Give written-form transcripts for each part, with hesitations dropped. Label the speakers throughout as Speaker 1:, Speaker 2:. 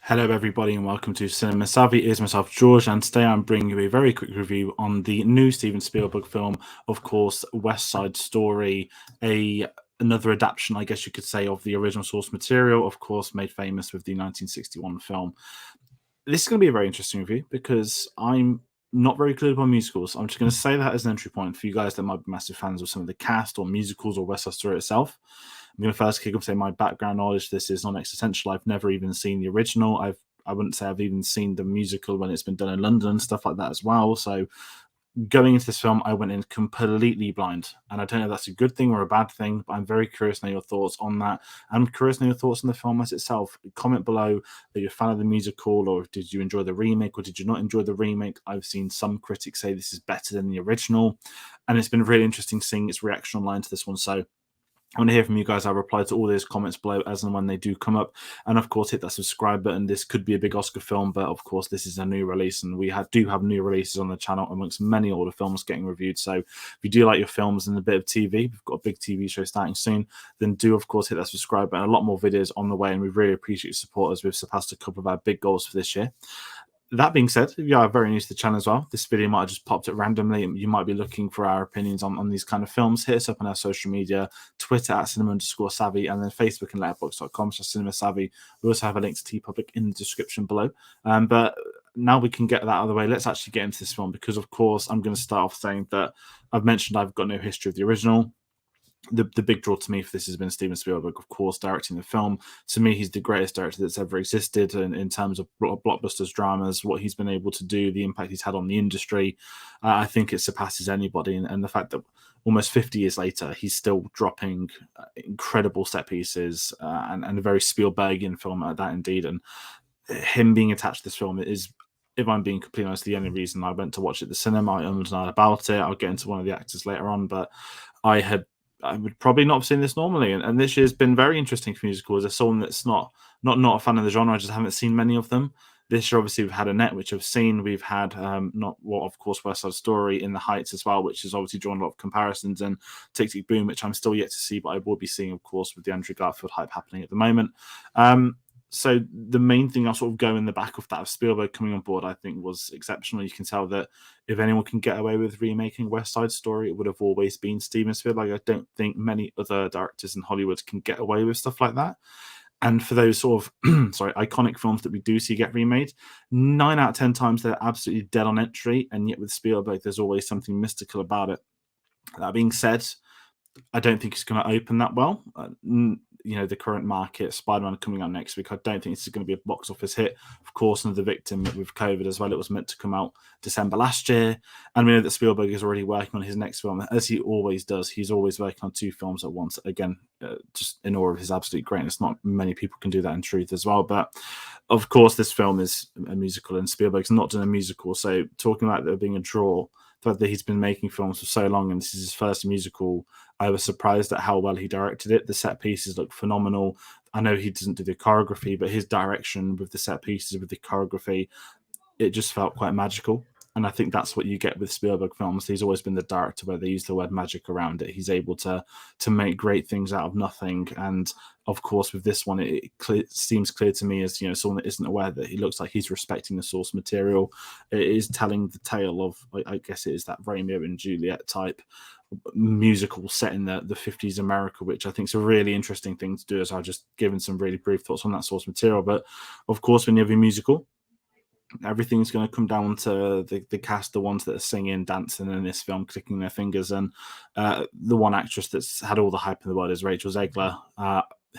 Speaker 1: Hello, everybody, and welcome to Cinema Savvy. It is myself, George, and today I'm bringing you a very quick review on the new Steven Spielberg film, of course, West Side Story, another adaptation, I guess you could say, of the original source material, of course, made famous with the 1961 film. This is going to be a very interesting review because I'm not very clear on musicals. I'm just going to say that as an entry point for you guys that might be massive fans of some of the cast or musicals or West Side Story itself. I'm going to first kick off saying my background knowledge. This is non-existential. I've never even seen the original. I wouldn't say I've even seen the musical when it's been done in London and stuff like that as well. So going into this film, I went in completely blind. And I don't know if that's a good thing or a bad thing, but I'm very curious to know your thoughts on that. I'm curious to know your thoughts on the film as itself. Comment below that you're a fan of the musical, or did you enjoy the remake, or did you not enjoy the remake? I've seen some critics say this is better than the original. And it's been really interesting seeing its reaction online to this one. So I want to hear from you guys. I'll reply to all those comments below as and when they do come up. And of course, hit that subscribe button. This could be a big Oscar film, but of course, this is a new release, and we do have new releases on the channel amongst many older films getting reviewed. So if you do like your films and a bit of TV, we've got a big TV show starting soon, then do, of course, hit that subscribe button. A lot more videos on the way, and we really appreciate your support as we've surpassed a couple of our big goals for this year. That being said, if you are very new to the channel as well, this video might have just popped up randomly. You might be looking for our opinions on these kind of films. Hit us up on our social media, Twitter at cinema_savvy, and then Facebook and letterboxd.com/cinemasavvy. We also have a link to TeePublic in the description below. But now we can get that out of the way. Let's actually get into this film because, of course, I'm going to start off saying that I've mentioned I've got no history of the original. The big draw to me for this has been Steven Spielberg, of course, directing the film. To me, he's the greatest director that's ever existed in terms of blockbusters, dramas, what he's been able to do, the impact he's had on the industry. I think it surpasses anybody. And the fact that almost 50 years later, he's still dropping incredible set pieces and a very Spielbergian film at that, indeed. And him being attached to this film is, if I'm being completely honest, the only reason I went to watch it at the cinema. I understand about it. I'll get into one of the actors later on, but I would probably not have seen this normally. And this year's been very interesting for musicals. As someone that's not a fan of the genre, I just haven't seen many of them. This year, obviously, we've had Annette, which I've seen. We've had, of course, West Side Story, In the Heights as well, which has obviously drawn a lot of comparisons, and Tick, Tick, Boom, which I'm still yet to see, but I will be seeing, of course, with the Andrew Garfield hype happening at the moment. So the main thing I'll sort of go in the back of that of Spielberg coming on board, I think, was exceptional. You can tell that if anyone can get away with remaking West Side Story, it would have always been Steven Spielberg. I don't think many other directors in Hollywood can get away with stuff like that. And for those sort of iconic films that we do see get remade, 9 out of 10 times they're absolutely dead on entry. And yet with Spielberg, there's always something mystical about it. That being said, I don't think it's going to open that well. The current market, Spider-Man coming out next week, I don't think this is going to be a box office hit. Of course, another victim with COVID as well. It was meant to come out December last year. And we know that Spielberg is already working on his next film, as he always does. He's always working on 2 films at once. Again, just in awe of his absolute greatness. Not many people can do that in truth as well. But of course, this film is a musical, and Spielberg's not done a musical. So talking about there being a draw, the fact that he's been making films for so long and this is his first musical, I was surprised at how well he directed it. The set pieces look phenomenal. I know he doesn't do the choreography, but his direction with the set pieces, with the choreography, it just felt quite magical. And I think that's what you get with Spielberg films. He's always been the director where they use the word magic around it. He's able to make great things out of nothing. And of course, with this one, it seems clear to me as someone that isn't aware that he looks like he's respecting the source material. It is telling the tale of, I guess it is that Romeo and Juliet type musical set in the 50s America, which I think is a really interesting thing to do, as I've just given some really brief thoughts on that source material. But of course, when you have a musical, everything's going to come down to the cast, the ones that are singing, dancing in this film, clicking their fingers. And the one actress that's had all the hype in the world is Rachel Zegler,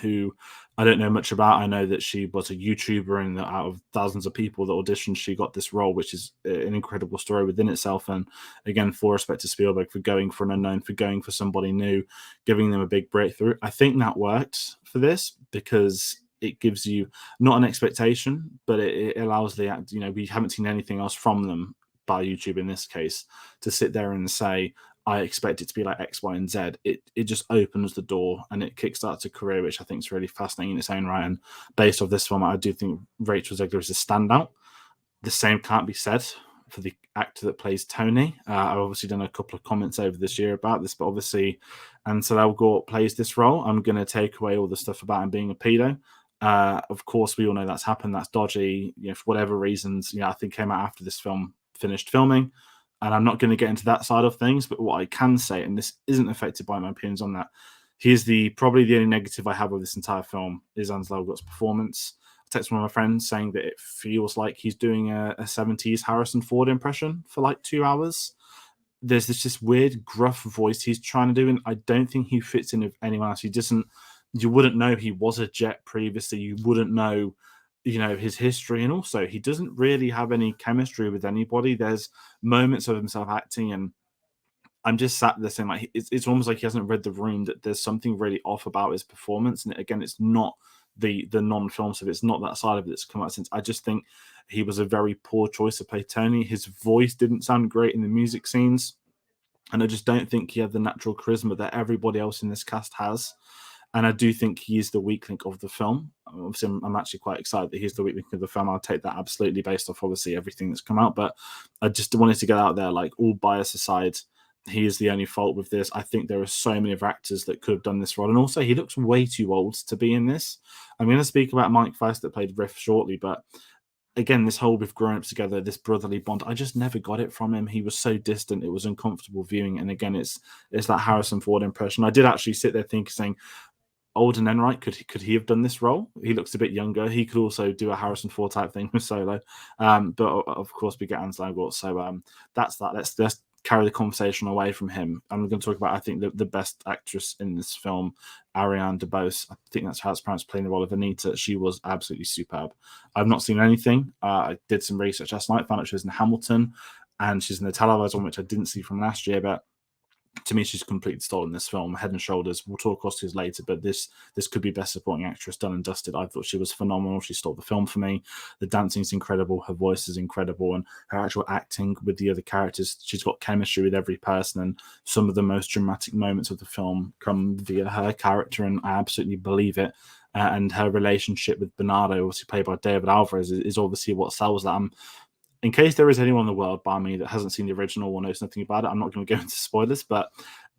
Speaker 1: who I don't know much about. I know that she was a YouTuber, and out of thousands of people that auditioned, she got this role, which is an incredible story within itself. And again, full respect to Spielberg for going for an unknown, for going for somebody new, giving them a big breakthrough. I think that worked for this because it gives you not an expectation, but it allows the act. We haven't seen anything else from them, by YouTube in this case, to sit there and say, I expect it to be like X, Y, and Z. It just opens the door and it kickstarts a career, which I think is really fascinating in its own right. And based off this film, I do think Rachel Zegler is a standout. The same can't be said for the actor that plays Tony. I've obviously done a couple of comments over this year about this, but obviously Ansel Elgort plays this role. I'm going to take away all the stuff about him being a pedo. Of course, we all know that's happened. That's dodgy. You know, for whatever reasons, you know, I think came out after this film finished filming. And I'm not going to get into that side of things, but what I can say, and this isn't affected by my opinions on that, here's probably the only negative I have with this entire film is Hans Elgort's performance. I texted one of my friends saying that it feels like he's doing a 70s Harrison Ford impression for like 2 hours. There's this weird gruff voice he's trying to do, and I don't think he fits in with anyone else. He doesn't. You wouldn't know he was a Jet previously. You wouldn't know, you know, his history, and also he doesn't really have any chemistry with anybody. There's moments of himself acting, and I'm just sat there saying, like, it's almost like he hasn't read the room, that there's something really off about his performance. And again, it's not the non-film stuff. It's not that side of it that's come out since. I just think he was a very poor choice to play Tony. His voice didn't sound great in the music scenes. And I just don't think he had the natural charisma that everybody else in this cast has. And I do think he is the weak link of the film. Obviously, I'm actually quite excited that he's the weak link of the film. I'll take that absolutely based off, obviously, everything that's come out. But I just wanted to get out there, like, all bias aside, he is the only fault with this. I think there are so many other actors that could have done this role. And also, he looks way too old to be in this. I'm going to speak about Mike Feist that played Riff shortly, but again, this whole we've grown up together, this brotherly bond, I just never got it from him. He was so distant. It was uncomfortable viewing. And again, it's that Harrison Ford impression. I did actually sit there thinking, saying, Alden Enright, could he have done this role? He looks a bit younger. He could also do a Harrison Ford type thing with Solo. But of course, we get Hans Elgort. So that's that. Let's carry the conversation away from him. I'm going to talk about, I think, the best actress in this film, Ariana DeBose. I think that's how it's pronounced, playing the role of Anita. She was absolutely superb. I've not seen anything. I did some research last night, found out she was in Hamilton, and she's in the televised one, which I didn't see from last year, but to me, she's completely stolen this film, head and shoulders. We'll talk Oscars later, but this could be best supporting actress, done and dusted. I thought she was phenomenal. She stole the film for me. The dancing's incredible. Her voice is incredible, and her actual acting with the other characters, she's got chemistry with every person. And some of the most dramatic moments of the film come via her character, and I absolutely believe it. And her relationship with Bernardo, obviously played by David Alvarez, is obviously what sells that. In case there is anyone in the world, bar me, that hasn't seen the original or knows nothing about it, I'm not going to go into spoilers, but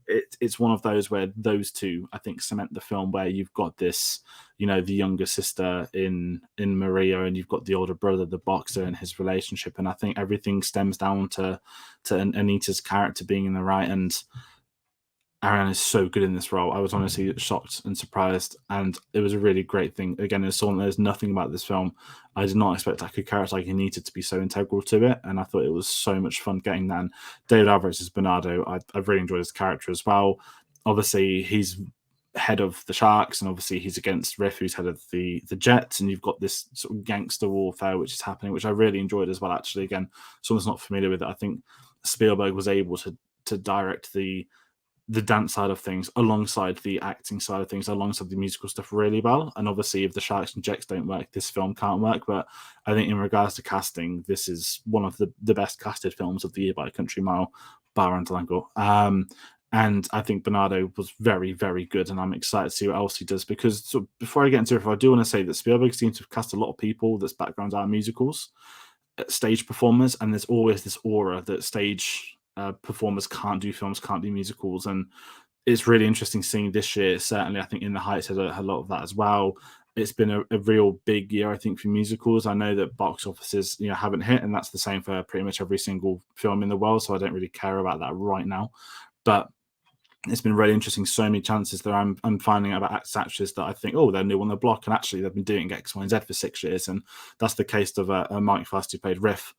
Speaker 1: it's one of those where those two, I think, cement the film, where you've got this, you know, the younger sister in Maria, and you've got the older brother, the boxer, and his relationship. And I think everything stems down to Anita's character being in the right. And Ariana is so good in this role. I was honestly shocked and surprised, and it was a really great thing. Again, there's nothing about this film I did not expect a character like Anita to be so integral to it, and I thought it was so much fun getting that. And David Alvarez as Bernardo, I've really enjoyed his character as well. Obviously, he's head of the Sharks, and obviously he's against Riff, who's head of the Jets, and you've got this sort of gangster warfare which is happening, which I really enjoyed as well. Actually, again, someone's not familiar with it, I think Spielberg was able to direct the dance side of things alongside the acting side of things, alongside the musical stuff really well. And obviously, if the Sharks and Jets don't work, this film can't work. But I think in regards to casting, this is one of the best casted films of the year by a country mile, bar and Delango. And I think Bernardo was very, very good, and I'm excited to see what else he does. Because before I get into it, I do want to say that Spielberg seems to have cast a lot of people that's backgrounds are musicals, stage performers, and there's always this aura that stage performers can't do films, can't do musicals. And it's really interesting seeing this year. Certainly, I think In the Heights had a lot of that as well. It's been a real big year, I think, for musicals. I know that box offices, you know, haven't hit, and that's the same for pretty much every single film in the world. So I don't really care about that right now. But it's been really interesting. So many chances that I'm finding out about actors that I think, oh, they're new on the block, and actually they've been doing X, Y, and Z for 6 years. And that's the case of Mike Feist, who played Riff,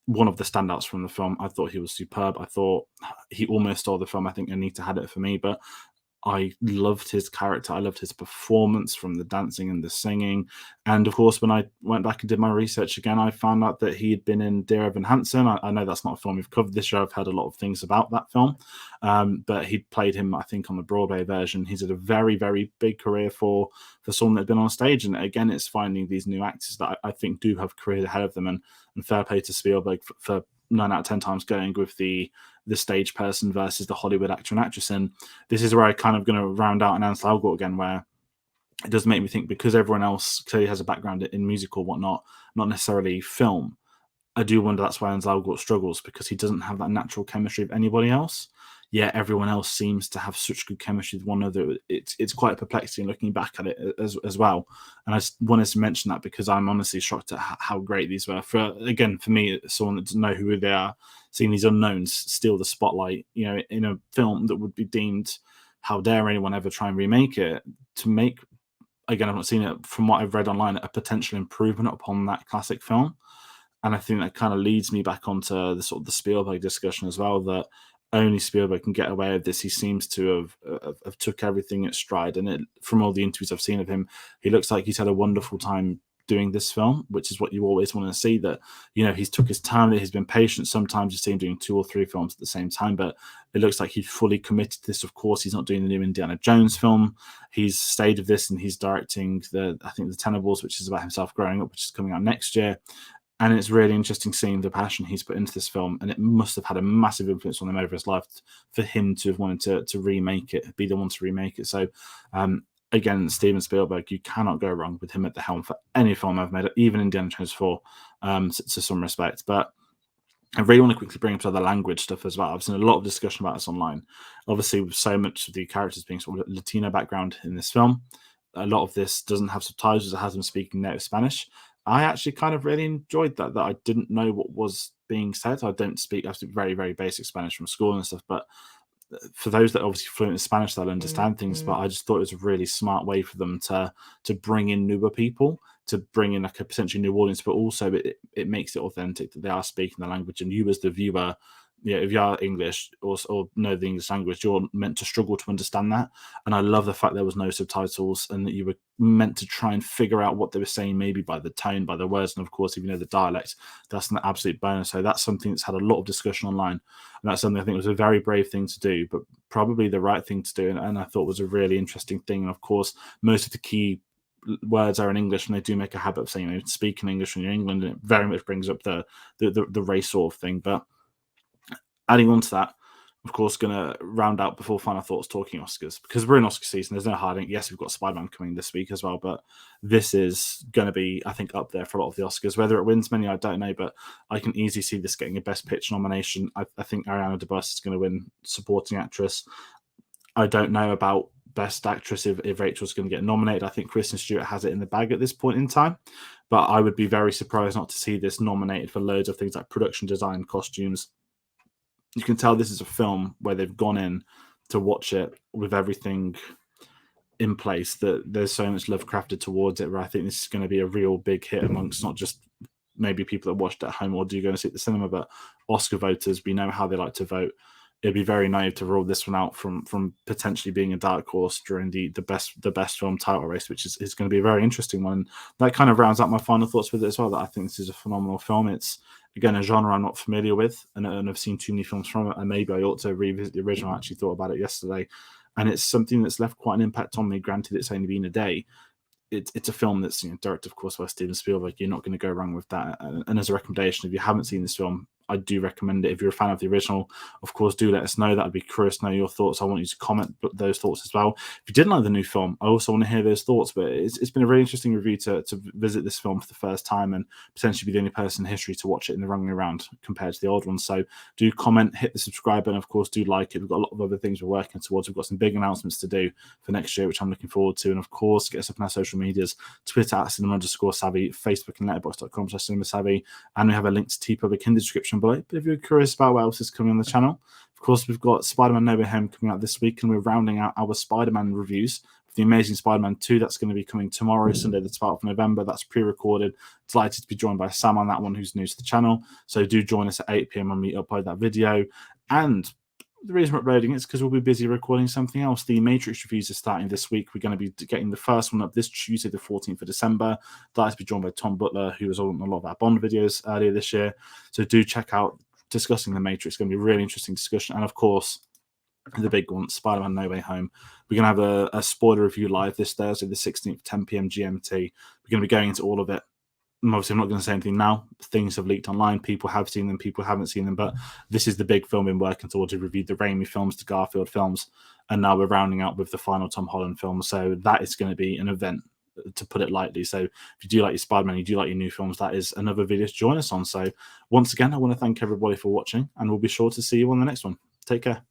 Speaker 1: one of the standouts from the film. I thought he was superb. I thought he almost stole the film. I think Anita had it for me, but I loved his character. I loved his performance, from the dancing and the singing. And of course, when I went back and did my research again, I found out that he had been in Dear Evan Hansen. I know that's not a film we've covered this year. I've heard a lot of things about that film. But he played him, I think, on the Broadway version. He's had a very, very big career for someone that's been on stage. And again, it's finding these new actors that I think do have careers ahead of them. And fair play to Spielberg for 9 out of 10 times going with the stage person versus the Hollywood actor and actress. And this is where I kind of going to round out an Hans Elgort again, where it does make me think, because everyone else clearly has a background in musical, whatnot, not necessarily film. I do wonder that's why Hans Elgort struggles, because he doesn't have that natural chemistry of anybody else. yet everyone else seems to have such good chemistry with one another. It's quite perplexing looking back at it as well. And I just wanted to mention that because I'm honestly shocked at how great these were. For me, someone that doesn't know who they are, seeing these unknowns steal the spotlight, in a film that would be deemed, how dare anyone ever try and remake it, to make, again, I've not seen it, from what I've read online, a potential improvement upon that classic film. And I think that kind of leads me back onto the sort of the Spielberg discussion as well, that only Spielberg can get away with this. He seems to have took everything at stride. And from all the interviews I've seen of him, he looks like he's had a wonderful time doing this film, which is what you always want to see, that, he's took his time, that he's been patient. Sometimes you see him doing 2 or 3 films at the same time, but it looks like he's fully committed to this. Of course, he's not doing the new Indiana Jones film. He's stayed with this, and he's directing the Tenebrables, which is about himself growing up, which is coming out next year. And it's really interesting seeing the passion he's put into this film, and it must have had a massive influence on him over his life for him to have wanted to remake it, be the one to remake it. So, again, Steven Spielberg, you cannot go wrong with him at the helm for any film I've made, even Indiana Jones 4, to some respect. But I really want to quickly bring up the language stuff as well. I've seen a lot of discussion about this online. Obviously, with so much of the characters being sort of Latino background in this film, a lot of this doesn't have subtitles. It has them speaking native Spanish. I actually kind of really enjoyed that I didn't know what was being said. I speak very, very basic Spanish from school and stuff, but for those that are obviously fluent in Spanish, they'll understand things. But I just thought it was a really smart way for them to bring in newer people, to bring in like a potentially new audience, but also it makes it authentic that they are speaking the language, and you as the viewer, if you are English or know the English language, you're meant to struggle to understand that. And I love the fact there was no subtitles, and that you were meant to try and figure out what they were saying, maybe by the tone, by the words, and of course, if you know the dialect, that's an absolute bonus. So that's something that's had a lot of discussion online, and that's something I think was a very brave thing to do, but probably the right thing to do, and I thought was a really interesting thing. And of course, most of the key words are in English, and they do make a habit of saying, speaking English when you're in England, and it very much brings up the race sort of thing. But adding on to that, of course, going to round out before final thoughts talking Oscars, because we're in Oscar season. There's no hiding. Yes, we've got Spider-Man coming this week as well, but this is going to be, I think, up there for a lot of the Oscars. Whether it wins many, I don't know, but I can easily see this getting a Best Picture nomination. I think Ariana DeBose is going to win Supporting Actress. I don't know about Best Actress if Rachel's going to get nominated. I think Kristen Stewart has it in the bag at this point in time, but I would be very surprised not to see this nominated for loads of things like production design, costumes. You can tell this is a film where they've gone in to watch it with everything in place, that there's so much love crafted towards it, where I think this is going to be a real big hit amongst not just maybe people that watched at home or do go and see it at the cinema, but Oscar voters. We know how they like to vote. It'd be very naive to rule this one out from potentially being a dark horse during the best film title race, which is going to be a very interesting one. And that kind of rounds out my final thoughts with it as well, that I think this is a phenomenal film. It's, again, a genre I'm not familiar with, and I've seen too many films from it, and maybe I ought to revisit the original. I actually thought about it yesterday, and it's something that's left quite an impact on me. Granted, it's only been a day. It's a film that's directed, of course, by Steven Spielberg. You're not going to go wrong with that. And as a recommendation, if you haven't seen this film, I do recommend it. If you're a fan of the original, of course, do let us know. That would be curious to know your thoughts. I want you to comment those thoughts as well. If you didn't like the new film, I also want to hear those thoughts. But it's been a really interesting review to visit this film for the first time, and potentially be the only person in history to watch it in the wrong way around compared to the old one. So do comment, hit the subscribe button. Of course, do like it. We've got a lot of other things we're working towards. We've got some big announcements to do for next year, which I'm looking forward to. And of course, get us up on our social medias: Twitter at cinema_savvy, Facebook and letterboxd.com/cinemasavvy. And we have a link to TeePublic in the description below. But if you're curious about what else is coming on the channel, of course, we've got Spider-Man No Way Home coming out this week, and we're rounding out our Spider-Man reviews for The Amazing Spider-Man 2. That's going to be coming tomorrow, Sunday the 12th of November. That's pre-recorded. Delighted to be joined by Sam on that one, who's new to the channel. So do join us at 8 p.m. when we upload that video. And the reason we're uploading it is because we'll be busy recording something else. The Matrix reviews are starting this week. We're going to be getting the first one up this Tuesday, the 14th of December. Delighted to be joined by Tom Butler, who was on a lot of our Bond videos earlier this year. So do check out discussing the Matrix. It's going to be a really interesting discussion. And of course, the big one, Spider-Man No Way Home. We're going to have a spoiler review live this Thursday, the 16th, 10 p.m. GMT. We're going to be going into all of it. Obviously, I'm not going to say anything now. Things have leaked online. People have seen them. People haven't seen them. But this is the big film we've been working towards. We've reviewed the Raimi films, the Garfield films, and now we're rounding out with the final Tom Holland film. So that is going to be an event, to put it lightly. So if you do like your Spider-Man, you do like your new films, that is another video to join us on. So once again, I want to thank everybody for watching, and we'll be sure to see you on the next one. Take care.